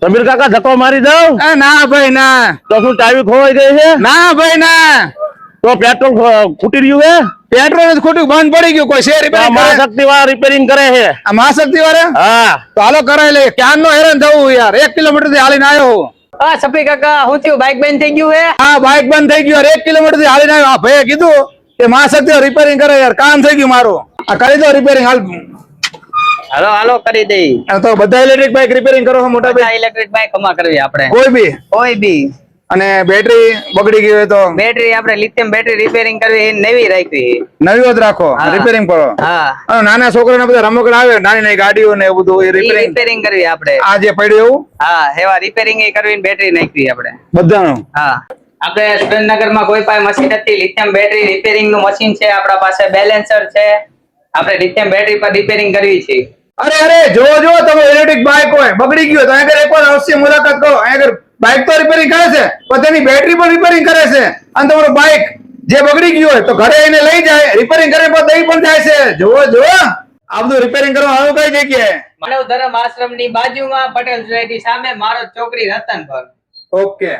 સમીર કાકા ધક્કો મારી દઉં? ના ભાઈ ના. તો શું ટાઈમ ખોવાઈ ગઈ છે? ના ભાઈ ના. તો પેટ્રોલ ખૂટી રહ્યું છે? પેટ્રોલ ખોટું બંધ પડી ગયું. કોઈ છે રિપેરિંગ? મહાશક્તિ વાળા રિપેરિંગ કરે છે. આ મહાશક્તિ વાળા? હા તો હાલો કરાવી લે. ક્યાંનો હેરાન થવું યાર, 1 કિલોમીટર થી હાલીને આવ્યો હું. હા સફી કાકા, હું થયું? બાઇક બંધ થઈ ગયું હે? હા બાઇક બંધ થઈ ગયું, 1 કિલોમીટર થી હાલીને આવ્યો. આ ભાઈએ કીધું કે મહાશક્તિ રિપેરિંગ કરે યાર, કામ થઈ ગયું મારું. આ કરી દો રિપેરિંગ હાલ. હાલો હાલો કરી દઈ. તો બધા ઇલેક્ટ્રિક બાઇક રિપેરિંગ કરો છો મોટા ભાઈ? ઇલેક્ટ્રિક બાઇક હમા કરવી આપણે, કોઈ બી. અને બેટરી બગડી ગઈ હોય તો? બેટરી આપણે લિથિયમ બેટરી રિપેરિંગ કરવી, નવી રાખવી. નવી જ રાખો, રિપેરિંગ કરો. હા. અને નાના છોકરાને બધા રમકડા આવે, નાની નાની ગાડીઓ ને એવું બધું, રિપેરિંગ કરવી આપણે. આ જે પડ્યું એવું? હા, એવા રિપેરિંગ એ કરવી, બેટરી નાખવી આપણે બધાનું. હા. આપણે સુરેન્દ્રનગરમાં કોઈ પાસે મશીન નથી. લિથિયમ બેટરી રિપેરિંગ નું મશીન છે આપણા પાસે, બેલેન્સર છે. આપણે લિથિયમ બેટરી પર રિપેરિંગ કરવી છે. અરે જો તમે ઇલેક્ટ્રિક બાઇક હોય બગડી ગયો તો અહીંયા એકવાર અવશ્ય મુલાકાત કરો. અહીંયા બાઇક તો રિપેરિંગ કરે છે, પણ તેની બેટરી પણ રિપેરિંગ કરે છે. અને તમારું બાઇક જે બગડી ગયું હોય તો ઘરે એને લઈ જાય, રિપેરિંગ કરે પણ દઈ પણ જાય છે. જો આ બધું રિપેરિંગ કરવા આવું કઈ જગ્યાએ? માનવ ધર્મ આશ્રમ ની બાજુમાં, પટેલ સોસાયટી સામે, મારો ચોકડી રતનપર. ઓકે.